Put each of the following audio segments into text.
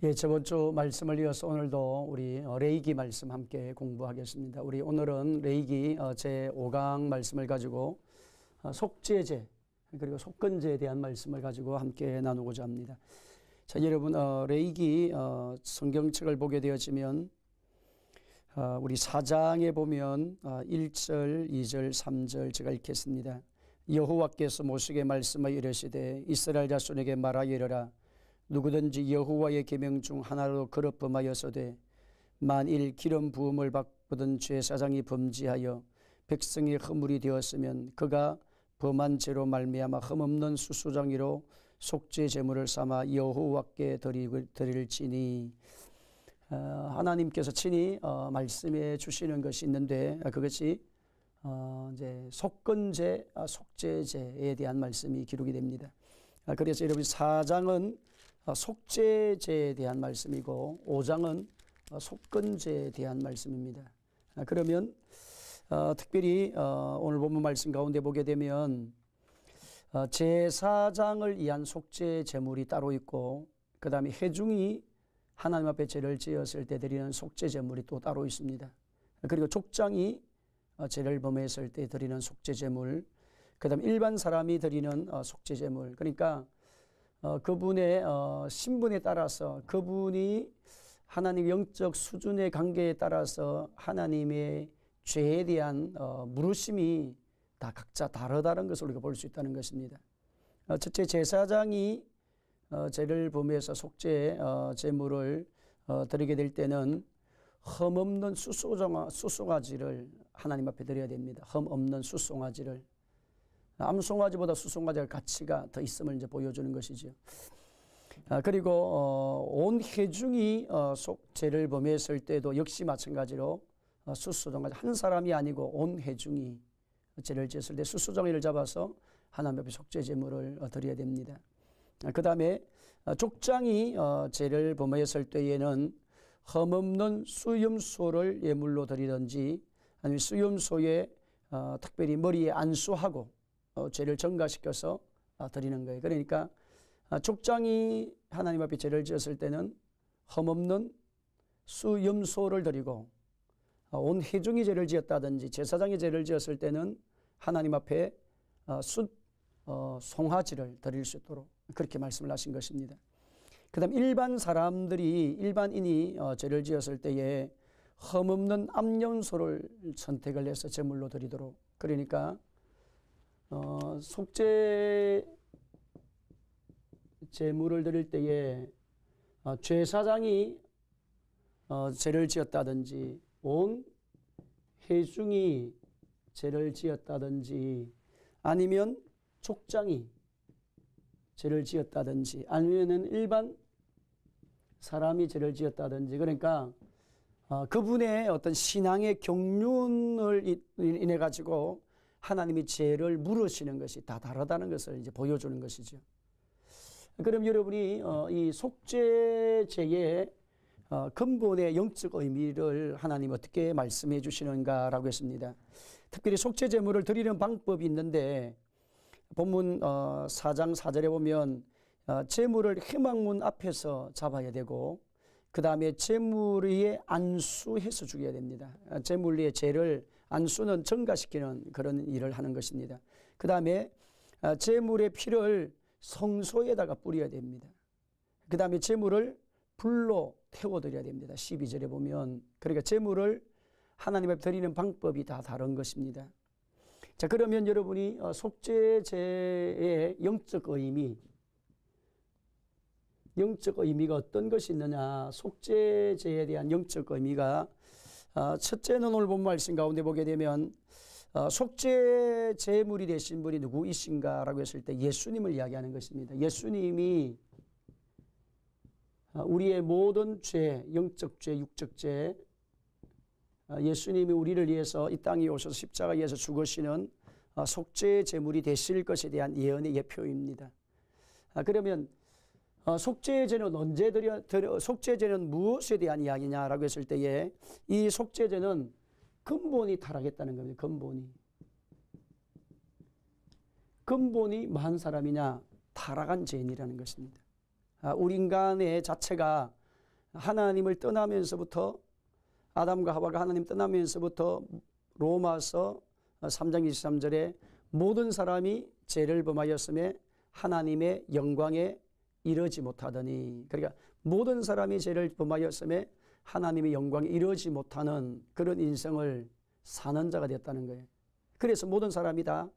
예, 저번 주 말씀을 이어서 오늘도 우리 레위기 말씀 함께 공부하겠습니다. 우리 오늘은 레위기 제5강 말씀을 가지고 속죄제 그리고 속건제에 대한 말씀을 가지고 함께 나누고자 합니다. 자, 여러분 레위기 성경책을 보게 되어지면 우리 4장에 보면 1절, 2절, 3절 제가 읽겠습니다. 여호와께서 모세에게 말씀하여 이르시되 이스라엘 자손에게 말하여 이르라. 누구든지 여호와의 계명 중 하나로 그릇 범하여서되 만일 기름 부음을 받거든 제사장이 범죄하여 백성의 허물이 되었으면 그가 범한 죄로 말미암아 흠없는 수수장이로 속죄 제물을 삼아 여호와께 드릴지니. 하나님께서 친히 말씀해 주시는 것이 있는데 그것이 이제 속건제, 속죄제에 대한 말씀이 기록이 됩니다. 그래서 여러분 4장은 속죄제에 대한 말씀이고 5장은 속건제에 대한 말씀입니다. 그러면 특별히 오늘 본문 말씀 가운데 보게 되면 제사장을 위한 속죄 제물이 따로 있고 그 다음에 회중이 하나님 앞에 죄를 지었을 때 드리는 속죄 제물이 또 따로 있습니다. 그리고 족장이 죄를 범했을 때 드리는 속죄 제물, 그 다음에 일반 사람이 드리는 속죄 제물, 그러니까 그분의 신분에 따라서 그분이 하나님 영적 수준의 관계에 따라서 하나님의 죄에 대한 물으심이 다 각자 다르다는 것을 우리가 볼 수 있다는 것입니다. 첫째, 제사장이 죄를 범해서 속죄 제물을 드리게 될 때는 흠없는 수송아지를 하나님 앞에 드려야 됩니다. 흠없는 수송아지를. 암송아지보다 수송아지의 가치가 더 있음을 이제 보여주는 것이죠. 그리고 온 회중이 죄를 범했을 때도 역시 마찬가지로 수송아지 한 사람이 아니고 온 회중이 죄를 지었을 때 수송아지를 잡아서 하나님 앞에 속죄 제물을 드려야 됩니다. 그 다음에 족장이 죄를 범했을 때에는 흠없는 수염소를 예물로 드리든지 아니면 수염소에 특별히 머리에 안수하고 죄를 전가시켜서 드리는 거예요. 그러니까 족장이 하나님 앞에 죄를 지었을 때는 흠없는 수염소를 드리고 온 회중이 죄를 지었다든지 제사장이 죄를 지었을 때는 하나님 앞에 송아지를 드릴 수 있도록 그렇게 말씀을 하신 것입니다. 그 다음 일반인이 죄를 지었을 때에 흠없는 암염소를 선택을 해서 제물로 드리도록, 그러니까 속죄 제물을 드릴 때에 제사장이 죄를 지었다든지 온 회중이 죄를 지었다든지 아니면 족장이 죄를 지었다든지 아니면은 일반 사람이 죄를 지었다든지, 그러니까 그분의 어떤 신앙의 경륜을 인해 가지고 하나님이 죄를 물으시는 것이 다 다르다는 것을 이제 보여주는 것이죠. 그럼 여러분이 이 속죄제의 근본의 영적 의미를 하나님 어떻게 말씀해 주시는가라고 했습니다. 특별히 속죄 제물을 드리는 방법이 있는데 본문 4장 4절에 보면 제물을 회막문 앞에서 잡아야 되고 그 다음에 제물 위에 안수해서 죽여야 됩니다. 제물 위에 죄를 안수는 증가시키는 그런 일을 하는 것입니다. 그 다음에 제물의 피를 성소에다가 뿌려야 됩니다. 그 다음에 제물을 불로 태워드려야 됩니다. 12절에 보면. 그러니까 제물을 하나님 앞에 드리는 방법이 다 다른 것입니다. 자, 그러면 여러분이 속죄제의 영적 의미가 어떤 것이 있느냐. 속죄제에 대한 영적 의미가 첫째는 오늘 본 말씀 가운데 보게 되면 속죄 제물이 되신 분이 누구이신가 라고 했을 때 예수님을 이야기하는 것입니다. 예수님이 우리의 모든 죄, 영적 죄, 육적 죄, 예수님이 우리를 위해서 이 땅에 오셔서 십자가에서 죽으시는 속죄 제물이 되실 것에 대한 예언의 예표입니다. 그러면 속죄제는 언제 속죄제는 무엇에 대한 이야기냐라고 했을 때에 이 근본이 타락했다는 겁니다. 근본이 뭐한 사람이냐? 타락한 죄인이라는 것입니다. 우리 인간의 자체가 하나님을 떠나면서부터, 아담과 하와가 하나님 떠나면서부터 로마서 3장 23절에 모든 사람이 죄를 범하였음에 하나님의 영광에 이르지 못하더니, 그러니까 모든 사람이 죄를 범하였음에 하나님의 영광에 이르지 못하는 그런 인생을 사는 자가 됐다는 거예요. 그래서 모든 사람이 다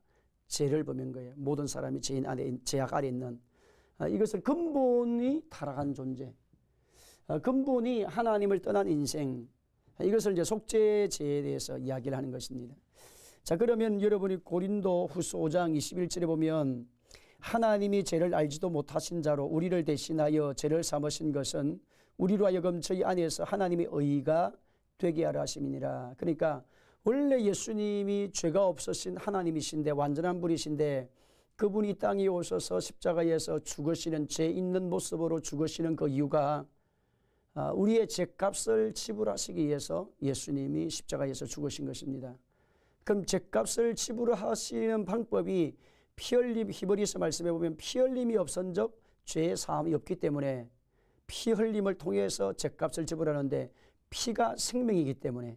죄를 범한 거예요. 모든 사람이 죄악 아래 있는, 이것을 근본이 타락한 존재, 근본이 하나님을 떠난 인생, 이것을 이제 속죄죄에 대해서 이야기를 하는 것입니다. 자, 그러면 여러분이 고린도 후서 5장 21절에 보면 하나님이 죄를 알지도 못하신 자로 우리를 대신하여 죄를 삼으신 것은 우리로 하여금 저희 안에서 하나님의 의가 되게 하려 하심이니라. 그러니까 원래 예수님이 죄가 없으신 하나님이신데, 완전한 분이신데, 그분이 이 땅에 오셔서 십자가에서 죽으시는, 죄 있는 모습으로 죽으시는 그 이유가 우리의 죄값을 지불하시기 위해서 예수님이 십자가에서 죽으신 것입니다. 그럼 죄값을 지불하시는 방법이 피 흘림, 히브리서 말씀에 보면 피 흘림이 없은즉 죄의 사함이 없기 때문에 피 흘림을 통해서 죄값을 지불하는데, 피가 생명이기 때문에,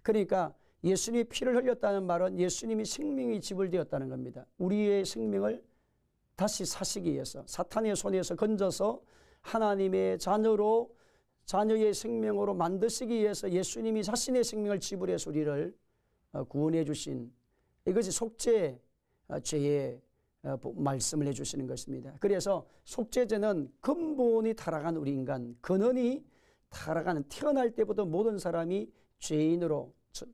그러니까 예수님이 피를 흘렸다는 말은 예수님이 생명이 지불되었다는 겁니다. 우리의 생명을 다시 사시기 위해서, 사탄의 손에서 건져서 하나님의 자녀로, 자녀의 생명으로 만드시기 위해서 예수님이 자신의 생명을 지불해서 우리를 구원해 주신, 이것이 속죄 죄의 말씀을 해주시는 것입니다. 그래서 속죄죄는 근본이 타락한 우리 인간, 근원이 타락하는, 태어날 때부터 모든 사람이 죄인으로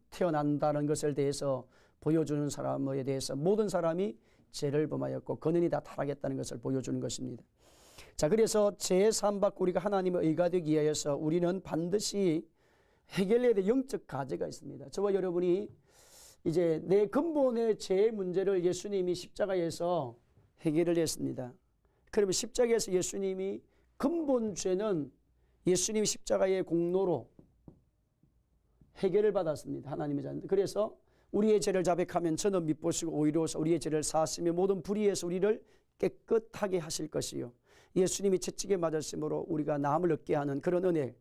태어난다는 것을 대해서 보여주는 사람에 대해서 모든 사람이 죄를 범하였고 근원이 다 타락했다는 것을 보여주는 것입니다. 자, 그래서 죄 사함받고 우리가 하나님의 의가 되기 위해서 우리는 반드시 해결해야 될 영적 과제가 있습니다. 저와 여러분이 이제 내 근본의 죄의 문제를 예수님이 십자가에서 해결을 했습니다. 그러면 십자가에서 예수님이 근본 죄는 예수님이 십자가의 공로로 해결을 받았습니다. 하나님의 자녀들. 그래서 우리의 죄를 자백하면 저는 미쁘시고 오히려서 우리의 죄를 사하시며 모든 불의에서 우리를 깨끗하게 하실 것이요. 예수님이 채찍에 맞으심으로 우리가 나음을 얻게 하는 그런 은혜.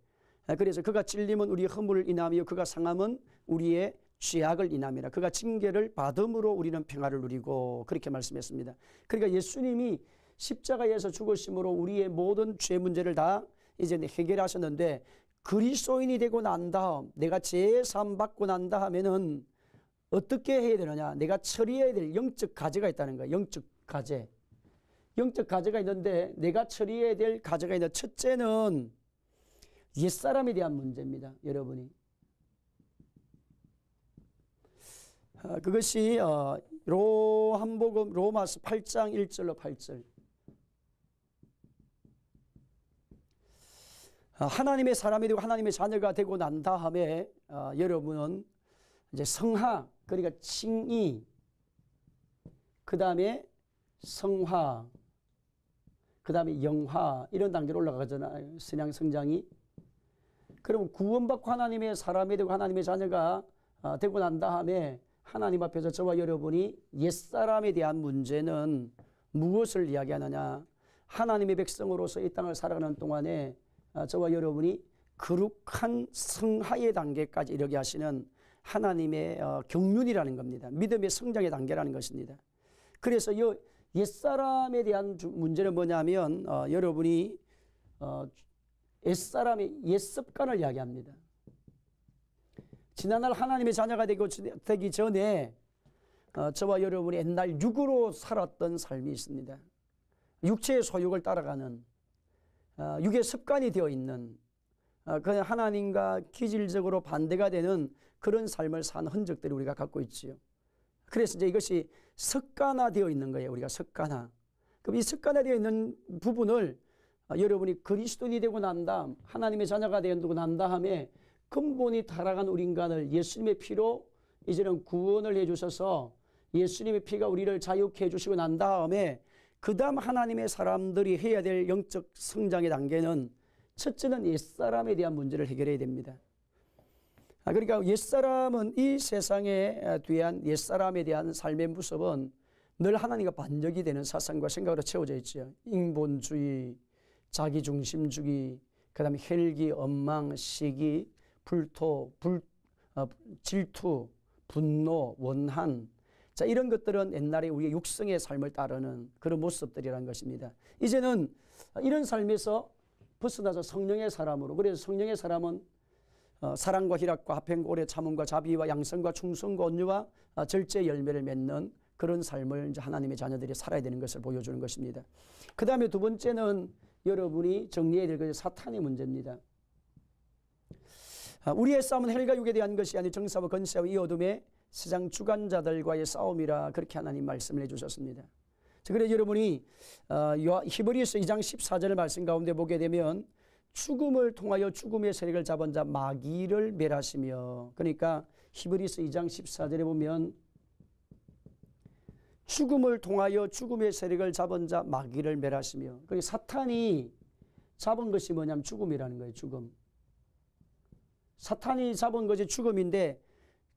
그래서 그가 찔림은 우리의 허물을 인하며 그가 상함은 우리의 죄악을 인함이라. 그가 징계를 받음으로 우리는 평화를 누리고, 그렇게 말씀했습니다. 그러니까 예수님이 십자가에서 죽으심으로 우리의 모든 죄 문제를 다 이제 해결하셨는데, 그리스도인이 되고 난 다음, 내가 죄 사함 받고 난 다음에는 어떻게 해야 되느냐? 내가 처리해야 될 영적 과제가 있다는 거예요. 영적 과제. 영적 과제가 있는데 내가 처리해야 될 과제가 있는데, 첫째는 옛사람에 대한 문제입니다. 여러분이. 그것이 요한복음 로마서 8장 1절로 8절. 하나님의 사람이 되고 하나님의 자녀가 되고 난 다음에 여러분은 이제 성하, 그러니까 칭의, 그 다음에 성화, 그 다음에 영화, 이런 단계로 올라가잖아요. 신앙 성장이. 그러면 구원받고 하나님의 사람이 되고 하나님의 자녀가 되고 난 다음에 하나님 앞에서 저와 여러분이 옛사람에 대한 문제는 무엇을 이야기하느냐? 하나님의 백성으로서 이 땅을 살아가는 동안에 저와 여러분이 거룩한 성하의 단계까지 이르게 하시는 하나님의 경륜이라는 겁니다. 믿음의 성장의 단계라는 것입니다. 그래서 이 옛사람에 대한 문제는 뭐냐면 여러분이 옛사람의 옛습관을 이야기합니다. 지난날 하나님의 자녀가 되기 전에 저와 여러분이 옛날 육으로 살았던 삶이 있습니다. 육체의 소욕을 따라가는, 육의 습관이 되어 있는, 그냥 하나님과 기질적으로 반대가 되는 그런 삶을 산 흔적들이 우리가 갖고 있지요. 그래서 이제 이것이 습관화되어 있는 거예요. 우리가 습관화. 그럼 이 습관화되어 있는 부분을 여러분이 그리스도인이 되고 난 다음, 하나님의 자녀가 되고 난 다음에 근본이 타락한 우리 인간을 예수님의 피로 이제는 구원을 해주셔서 예수님의 피가 우리를 자유케 해주시고 난 다음에 그 다음 하나님의 사람들이 해야 될 영적 성장의 단계는, 첫째는 옛사람에 대한 문제를 해결해야 됩니다. 그러니까 옛사람은 이 세상에 대한 옛사람에 대한 삶의 모습은 늘 하나님과 반역이 되는 사상과 생각으로 채워져 있죠. 인본주의, 자기중심주의, 그 다음에 혈기, 엉망, 시기, 질투, 분노, 원한. 자, 이런 것들은 옛날에 우리의 육성의 삶을 따르는 그런 모습들이라는 것입니다. 이제는 이런 삶에서 벗어나서 성령의 사람으로, 그래서 성령의 사람은 사랑과 희락과 화평과 오래 참음과 자비와 양성과 충성과 온유와 절제 열매를 맺는 그런 삶을 이제 하나님의 자녀들이 살아야 되는 것을 보여주는 것입니다. 그 다음에 두 번째는 여러분이 정리해야 될 것이 사탄의 문제입니다. 우리의 싸움은 혈과 육에 대한 것이 아니 정사와 권세와 이 어둠의 세상 주관자들과의 싸움이라 그렇게 하나님 말씀을 해주셨습니다. 그래서 여러분이 히브리서 2장 14절의 말씀 가운데 보게 되면 죽음을 통하여 죽음의 세력을 잡은 자 마귀를 멸하시며, 그러니까 히브리서 2장 14절에 보면 죽음을 통하여 죽음의 세력을 잡은 자 마귀를 멸하시며, 그러니까 사탄이 잡은 것이 뭐냐면 죽음이라는 거예요. 죽음. 사탄이 잡은 것이 죽음인데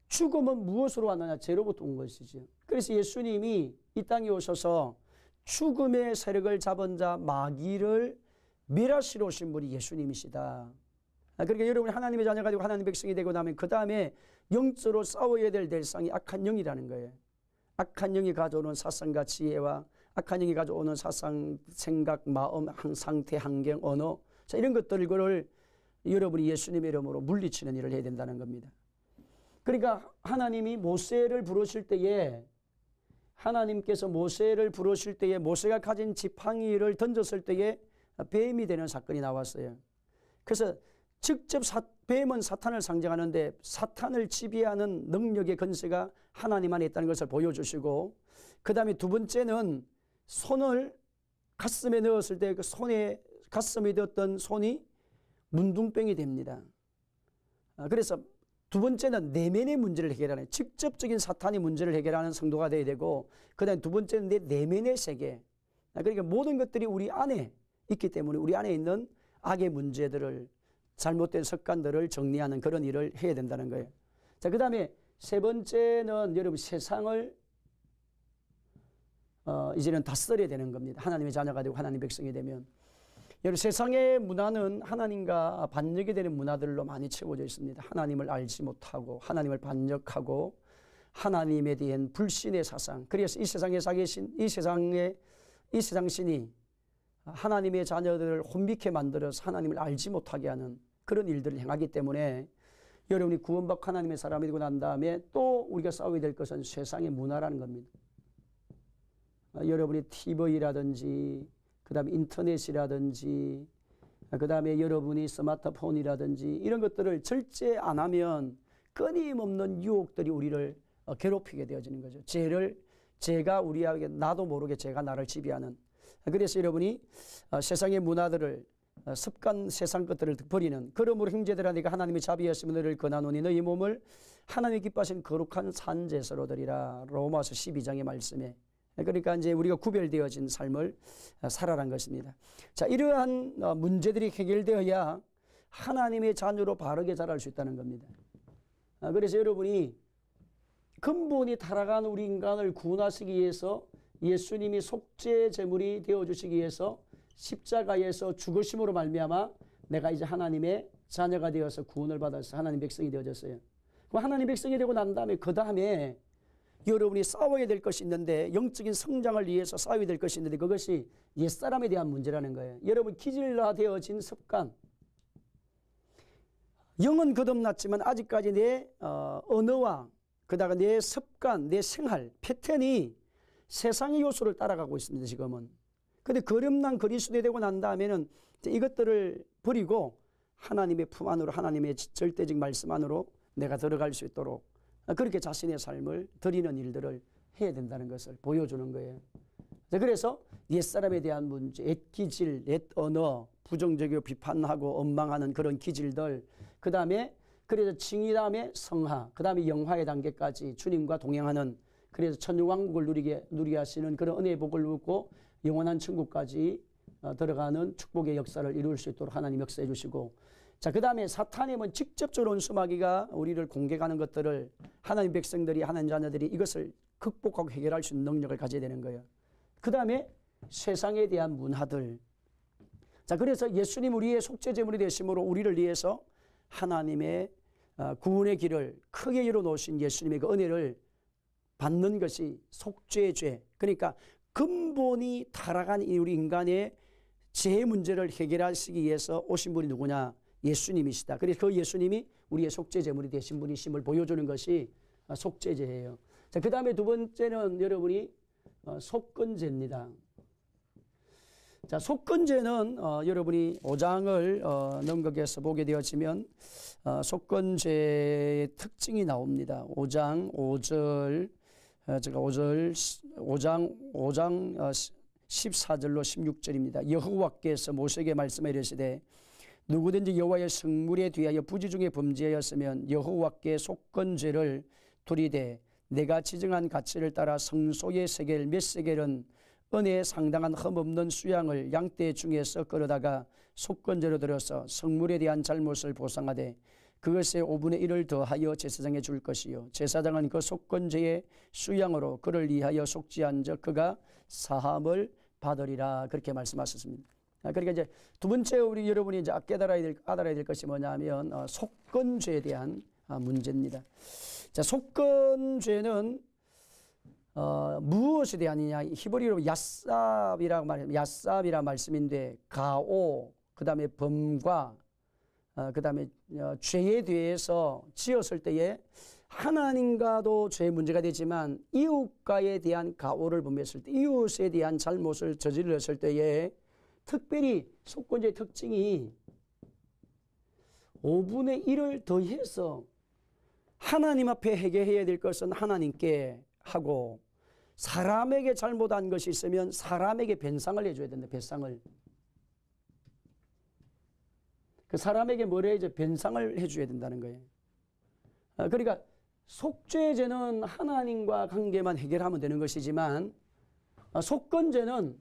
죽음은 무엇으로 왔느냐? 죄로부터 온 것이죠. 그래서 예수님이 이 땅에 오셔서 죽음의 세력을 잡은 자 마귀를 멸하시러 오신 분이 예수님이시다. 그러니까 여러분이 하나님의 자녀가 되고 하나님의 백성이 되고 나면 그 다음에 영적으로 싸워야 될 대상이 악한 영이라는 거예요. 악한 영이 가져오는 사상과 지혜와 악한 영이 가져오는 사상, 생각, 마음, 상태, 환경, 언어, 자, 이런 것들을 여러분이 예수님의 이름으로 물리치는 일을 해야 된다는 겁니다. 그러니까 하나님이 모세를 부르실 때에, 하나님께서 모세를 부르실 때에 모세가 가진 지팡이를 던졌을 때에 뱀이 되는 사건이 나왔어요. 그래서 직접 뱀은 사탄을 상징하는데 사탄을 지배하는 능력의 권세가 하나님 안에 있다는 것을 보여주시고, 그 다음에 두 번째는 손을 가슴에 넣었을 때 그 손에 가슴에 넣었던 손이 문둥병이 됩니다. 그래서 두 번째는 내면의 문제를 해결하는, 직접적인 사탄의 문제를 해결하는 성도가 되어야 되고, 그 다음에 두 번째는 내 내면의 세계. 그러니까 모든 것들이 우리 안에 있기 때문에 우리 안에 있는 악의 문제들을, 잘못된 습관들을 정리하는 그런 일을 해야 된다는 거예요. 자, 그 다음에 세 번째는 여러분 세상을 이제는 다스려야 되는 겁니다. 하나님의 자녀가 되고 하나님의 백성이 되면. 여러분 세상의 문화는 하나님과 반역이 되는 문화들로 많이 채워져 있습니다. 하나님을 알지 못하고 하나님을 반역하고 하나님에 대한 불신의 사상. 그래서 이 세상에 사 계신 이 세상 신이 하나님의 자녀들을 혼미케 만들어서 하나님을 알지 못하게 하는 그런 일들을 행하기 때문에 여러분이 구원받고 하나님의 사람이 되고 난 다음에 또 우리가 싸워야 될 것은 세상의 문화라는 겁니다. 여러분이 TV라든지 그 다음에 인터넷이라든지 그 다음에 여러분이 스마트폰이라든지 이런 것들을 절제 안 하면 끊임없는 유혹들이 우리를 괴롭히게 되어지는 거죠. 죄가 우리에게 나도 모르게 죄가 나를 지배하는. 그래서 여러분이 세상의 문화들을 습관 세상 것들을 버리는, 그러므로 형제들아 네가 하나님의 자비하심을 너를 권하노니 너희 몸을 하나님이 기뻐하신 거룩한 산제사로 드리라. 로마서 12장의 말씀에. 그러니까 이제 우리가 구별되어진 삶을 살아란 것입니다. 자, 이러한 문제들이 해결되어야 하나님의 자녀로 바르게 자랄 수 있다는 겁니다. 그래서 여러분이 근본이 타락한 우리 인간을 구원하시기 위해서 예수님이 속죄 제물이 되어주시기 위해서 십자가에서 죽으심으로 말미암아 내가 이제 하나님의 자녀가 되어서 구원을 받아서 하나님 백성이 되어졌어요. 그럼 하나님 백성이 되고 난 다음에 그 다음에 여러분이 싸워야 될 것이 있는데, 영적인 성장을 위해서 싸워야 될 것이 있는데 그것이 옛사람에 대한 문제라는 거예요. 여러분 기질화되어진 습관, 영은 거듭났지만 아직까지 내 언어와 그다가 내 습관, 내 생활 패턴이 세상의 요소를 따라가고 있습니다. 지금은. 그런데 거듭난 그리스도에 되고 난 다음에는 이것들을 버리고 하나님의 품 안으로, 하나님의 절대적 말씀 안으로 내가 들어갈 수 있도록 그렇게 자신의 삶을 드리는 일들을 해야 된다는 것을 보여주는 거예요. 그래서 옛사람에 대한 문제, 옛기질, 옛언어, 부정적이고 비판하고 원망하는 그런 기질들, 그 다음에 그래서 칭의 다음에 성화, 그 다음에 영화의 단계까지 주님과 동행하는, 그래서 천주왕국을 누리게 하시는 그런 은혜의 복을 누리고 영원한 천국까지 들어가는 축복의 역사를 이룰 수 있도록 하나님 역사해 주시고, 자, 그 다음에 사탄임은 직접적으로 원수마귀가 우리를 공격하는 것들을 하나님 백성들이, 하나님 자녀들이 이것을 극복하고 해결할 수 있는 능력을 가져야 되는 거예요. 그 다음에 세상에 대한 문화들. 자, 그래서 예수님 우리의 속죄제물이 되심으로 우리를 위해서 하나님의 구원의 길을 크게 열어놓으신 예수님의 그 은혜를 받는 것이 속죄죄. 그러니까 근본이 타락한 우리 인간의 죄 문제를 해결하시기 위해서 오신 분이 누구냐? 예수님이시다. 그래서 그 예수님이 우리의 속죄제물이 되신 분이심을 보여주는 것이 속죄제예요. 자, 그 다음에 두 번째는 여러분이 속건제입니다. 자, 속건제는 여러분이 5장을 넘겨서 보게 되어지면 속건제의 특징이 나옵니다. 5장 5절 제가 5장 14절로 16절입니다. 여호와께서 모세에게 말씀해 이르시되 누구든지 여호와의 성물에 대하여 부지 중에 범죄하였으면 여호와께 속건제를 드리되 내가 지정한 가치를 따라 성소의 세겔 몇 세겔은 은혜에 상당한 흠없는 수양을 양떼 중에서 끌어다가 속건제로 들어서 성물에 대한 잘못을 보상하되 그것의 5분의 1을 더하여 제사장에 줄 것이요 제사장은 그 속건제의 수양으로 그를 위하여 속죄한 적 그가 사함을 받으리라. 그렇게 말씀하셨습니다. 그러니까 이제 두 번째 우리 여러분이 이제 알아야 될 것이 뭐냐면 속건죄에 대한 문제입니다. 자, 속건죄는 무엇에 대한이냐? 히브리어로 야쌉이라고 말합니다. 야쌉이라 말씀인데 가오, 그 다음에 범과 그 다음에 죄에 대해서 지었을 때에 하나님과도 죄 문제가 되지만 이웃과에 대한 가오를 범했을 때 이웃에 대한 잘못을 저질렀을 때에 특별히 속건제의 특징이 5분의 1을 더해서 하나님 앞에 해결해야 될 것은 하나님께 하고 사람에게 잘못한 것이 있으면 사람에게 변상을 해줘야 된다. 변상을. 그 사람에게 뭘 해야죠? 변상을 해줘야 된다는 거예요. 그러니까 속죄제는 하나님과 관계만 해결하면 되는 것이지만 속건제는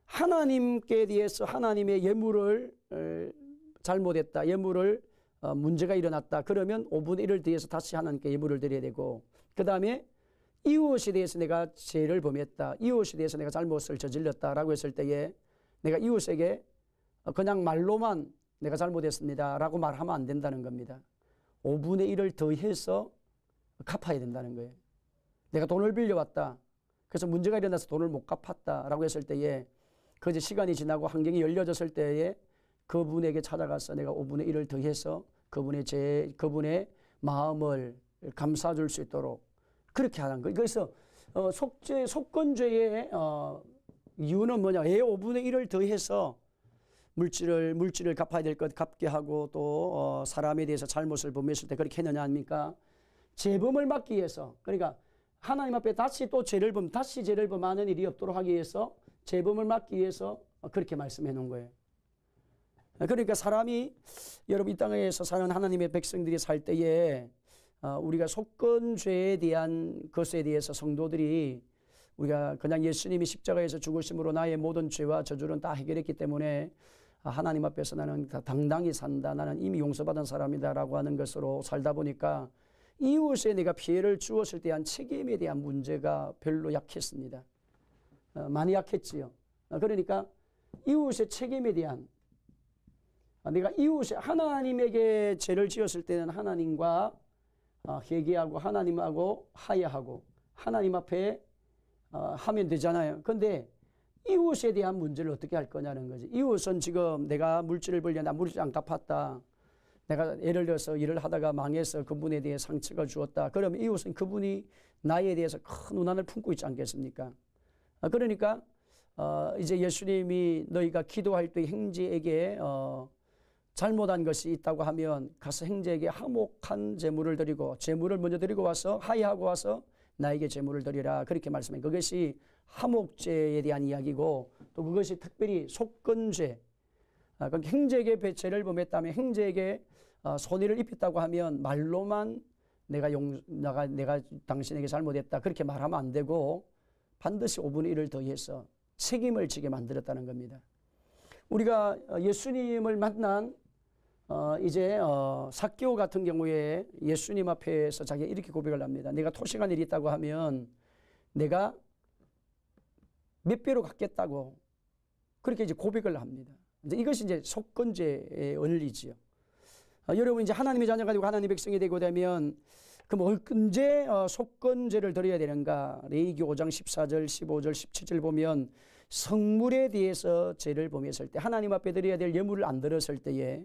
하나님께 대해서 하나님의 예물을 잘못했다. 예물을 문제가 일어났다. 그러면 5분의 1을 더해서 다시 하나님께 예물을 드려야 되고 그 다음에 이웃에 대해서 내가 죄를 범했다. 이웃에 대해서 내가 잘못을 저질렀다라고 했을 때에 내가 이웃에게 그냥 말로만 내가 잘못했습니다 라고 말하면 안 된다는 겁니다. 5분의 1을 더해서 갚아야 된다는 거예요. 내가 돈을 빌려왔다. 그래서 문제가 일어나서 돈을 못 갚았다라고 했을 때에 그 이제 시간이 지나고 환경이 열려졌을 때에 그분에게 찾아가서 내가 5분의 1을 더해서 그분의 마음을 감싸줄 수 있도록 그렇게 하는 거예요. 그래서 속건죄의 이유는 뭐냐? 왜 5분의 1을 더해서 물질을 갚아야 될 것 갚게 하고 또 사람에 대해서 잘못을 범했을 때 그렇게 했느냐 합니까? 재범을 막기 위해서. 그러니까 하나님 앞에 다시 죄를 범하는 일이 없도록 하기 위해서 재범을 막기 위해서 그렇게 말씀해 놓은 거예요. 그러니까 사람이 여러분 이 땅에서 사는 하나님의 백성들이 살 때에 우리가 속건죄에 대한 것에 대해서 성도들이 우리가 그냥 예수님이 십자가에서 죽으심으로 나의 모든 죄와 저주는 다 해결했기 때문에 하나님 앞에서 나는 당당히 산다. 나는 이미 용서받은 사람이다 라고 하는 것으로 살다 보니까 이웃에 내가 피해를 주었을 때 한 책임에 대한 문제가 별로 약했습니다. 많이 약했지요. 그러니까 이웃의 책임에 대한 내가 이웃에 하나님에게 죄를 지었을 때는 하나님과 회개하고 하나님하고 화해하고 하나님 앞에 하면 되잖아요. 그런데 이웃에 대한 문제를 어떻게 할 거냐는 거지. 이웃은 지금 내가 물질을 벌려 나 물질 안 갚았다. 내가 예를 들어서 일을 하다가 망해서 그분에 대해 상처가 주었다. 그러면 이웃은 그분이 나에 대해서 큰 우난을 품고 있지 않겠습니까? 그러니까 이제 예수님이 너희가 기도할 때 형제에게 잘못한 것이 있다고 하면 가서 형제에게 화목한 제물을 드리고 제물을 먼저 드리고 와서 화해하고 와서 나에게 제물을 드리라. 그렇게 말씀해. 그것이 화목제에 대한 이야기고 또 그것이 특별히 속건죄. 그러니까 형제에게 죄를 범했다면 형제에게 손해를 입혔다고 하면 말로만 내가 당신에게 잘못했다. 그렇게 말하면 안 되고 반드시 5분의 1을 더해서 책임을 지게 만들었다는 겁니다. 우리가 예수님을 만난 이제 삭개오 같은 경우에 예수님 앞에서 자기가 이렇게 고백을 합니다. 내가 토식한 일이 있다고 하면 내가 몇 배로 갚겠다고 그렇게 이제 고백을 합니다. 이제 이것이 이제 속건제의 원리지요. 여러분 이제 하나님의 자녀가 되고 하나님의 백성이 되고 되면 그럼 언제 속건제를 드려야 되는가? 레위기 5장 14절, 15절, 17절 보면 성물에 대해서 죄를 범했을 때 하나님 앞에 드려야 될 예물을 안 드렸을 때에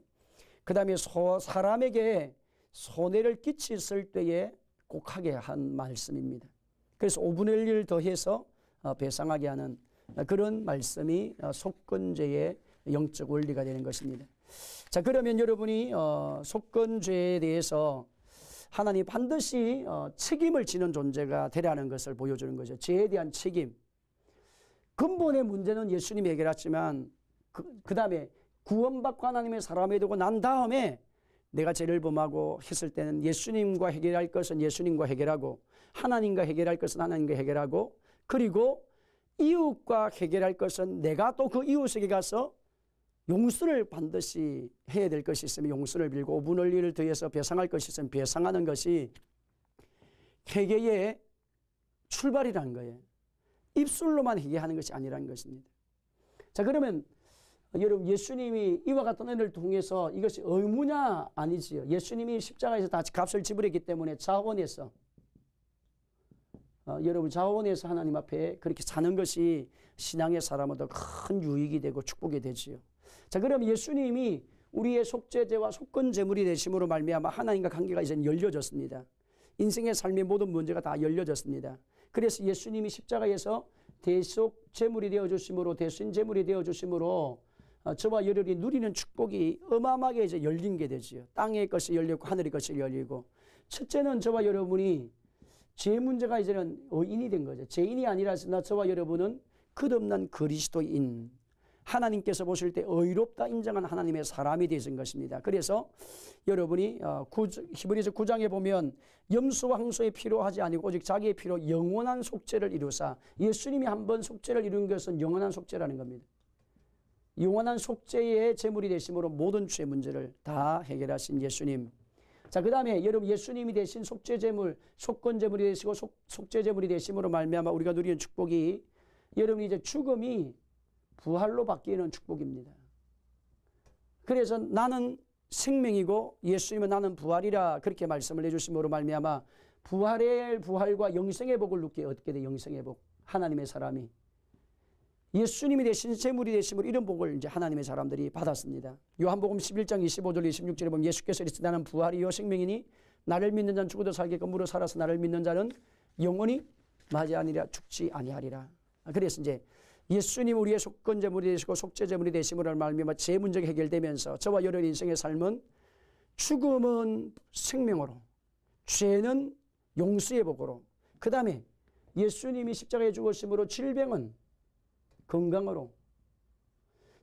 그 다음에 사람에게 손해를 끼쳤을 때에 꼭 하게 한 말씀입니다. 그래서 5분의 1을 더해서 배상하게 하는 그런 말씀이 속건제의 영적 원리가 되는 것입니다. 자, 그러면 여러분이 속건죄에 대해서 하나님 반드시 책임을 지는 존재가 되라는 것을 보여주는 거죠. 죄에 대한 책임. 근본의 문제는 예수님이 해결했지만 그 다음에 구원받고 하나님의 사람이 되고 난 다음에 내가 죄를 범하고 했을 때는 예수님과 해결할 것은 예수님과 해결하고 하나님과 해결할 것은 하나님과 해결하고 그리고 이웃과 해결할 것은 내가 또 그 이웃에게 가서 용서를 반드시 해야 될 것이 있으면 용서를 빌고 5분의 1을 더해서 배상할 것이 있으면 배상하는 것이 회개의 출발이라는 거예요. 입술로만 회개하는 것이 아니라는 것입니다. 자, 그러면 여러분 예수님이 이와 같은 은혜를 통해서 이것이 의무냐 아니지요. 예수님이 십자가에서 다 값을 지불했기 때문에 자원해서 여러분 자원해서 하나님 앞에 그렇게 사는 것이 신앙의 사람으로도 큰 유익이 되고 축복이 되지요. 자, 그럼 예수님이 우리의 속죄제와 속건제물이 되심으로 말미암아 하나님과 관계가 이제 열려졌습니다. 인생의 삶의 모든 문제가 다 열려졌습니다. 그래서 예수님이 십자가에서 대속제물이 되어주심으로 대순제물이 되어주심으로 저와 여러분이 누리는 축복이 어마어마하게 이제 열린 게 되지요. 땅의 것이 열리고 하늘의 것이 열리고 첫째는 저와 여러분이 죄 문제가 이제는 의인이 된 거죠. 죄인이 아니라 저와 여러분은 끝없는 그리스도인 하나님께서 보실 때 의롭다 인정한 하나님의 사람이 되신 것입니다. 그래서 여러분이 히브리서 9장에 보면 염소와 항소의 피로 하지 아니고 오직 자기의 피로 영원한 속죄를 이루사 예수님이 한번 속죄를 이룬 것은 영원한 속죄라는 겁니다. 영원한 속죄의 제물이 되심으로 모든 죄 문제를 다 해결하신 예수님. 자, 그 다음에 여러분 예수님이 되신 속죄제물, 속건제물이 되시고 속죄제물이 되심으로 말미암아 우리가 누리는 축복이 여러분이 이제 죽음이 부활로 바뀌는 축복입니다. 그래서 나는 생명이고 예수님은 나는 부활이라 그렇게 말씀을 해주심으로 말미암아 부활과 영생의 복을 얻게 돼. 영생의 복. 하나님의 사람이 예수님이 되신 제물이 되심으로 이런 복을 이제 하나님의 사람들이 받았습니다. 요한복음 11장 25절 26절에 보면 예수께서 이르시되 나는 부활이요 생명이니 나를 믿는 자는 죽어도 살겠고 무릇 살아서 나를 믿는 자는 영원히 맞이하니라 죽지 아니하리라. 그래서 이제 예수님 우리의 속건제물이 되시고 속죄제물이 되심으로 말미암아 죄 문제가 해결되면서 저와 여러분 인생의 삶은 죽음은 생명으로 죄는 용서의 복으로 그 다음에 예수님이 십자가에 죽으심으로 질병은 건강으로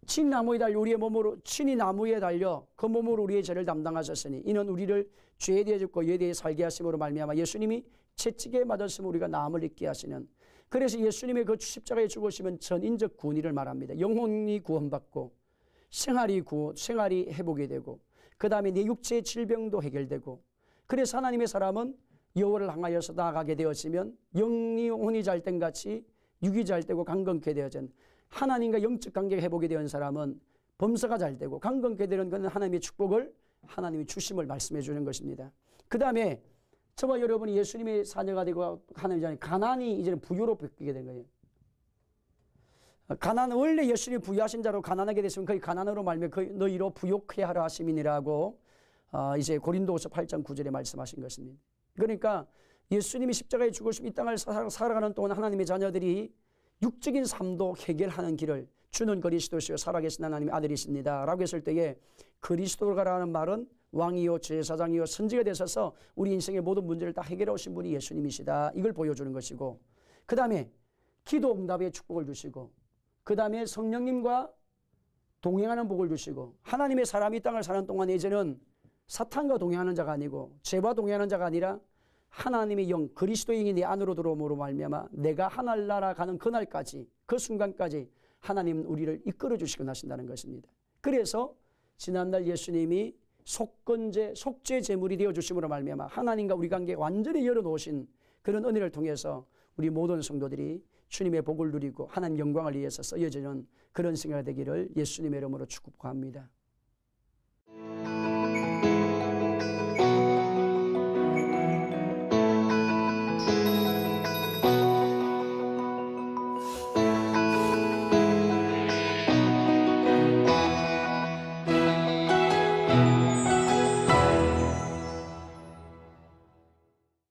친히 나무에 달려 우리의 몸으로 친히 나무에 달려 그 몸으로 우리의 죄를 담당하셨으니 이는 우리를 죄에 대해 죽고 죄에 대해 살게 하심으로 말미암아 예수님이 채찍에 맞았으면 우리가 나음을 잊게 하시는 그래서 예수님의 그 십자가에 죽으시면 전인적 구원을 말합니다. 영혼이 구원받고 생활이 회복이 되고 그 다음에 내 육체의 질병도 해결되고 그래서 하나님의 사람은 여호와를 향하여서 나아가게 되었으면 영혼이 잘된 같이 육이 잘되고 강건케 되어진 하나님과 영적 관계가 회복이 되는 사람은 범사가 잘되고 강건케 되는 것은 하나님의 축복을 하나님이 주심을 말씀해 주는 것입니다. 그 다음에 저와 여러분이 예수님의 자녀가 되고 하나님의 자녀 가난이 이제는 부유로 바뀌게 된 거예요. 가난은 원래 예수님이 부유하신 자로 가난하게 됐으면 거의 가난으로 말며 너희로 부욕해 하라 하심이니라고 이제 고린도후서 8장 9절에 말씀하신 것입니다. 그러니까 예수님이 십자가에 죽으시면 이 땅을 살아가는 동안 하나님의 자녀들이 육적인 삶도 해결하는 길을 주는 그리스도시요 살아계신 하나님의 아들이십니다 라고 했을 때에 그리스도가라는 말은 왕이요 제사장이요 선지가 되셔서 우리 인생의 모든 문제를 다 해결해 오신 분이 예수님이시다 이걸 보여주는 것이고 그 다음에 기도 응답의 축복을 주시고 그 다음에 성령님과 동행하는 복을 주시고 하나님의 사람이 이 땅을 사는 동안 이제는 사탄과 동행하는 자가 아니고 죄와 동행하는 자가 아니라 하나님의 영 그리스도의 영이 내 안으로 들어옴으로 말미암아 내가 하늘나라 가는 그날까지 그 순간까지 하나님은 우리를 이끌어 주시고 하신다는 것입니다. 그래서 지난날 예수님이 속죄 제물이 되어 주심으로 말미암아 하나님과 우리 관계 완전히 열어놓으신 그런 은혜를 통해서 우리 모든 성도들이 주님의 복을 누리고 하나님 영광을 위해서 쓰여지는 그런 생활이 되기를 예수님의 이름으로 축복합니다.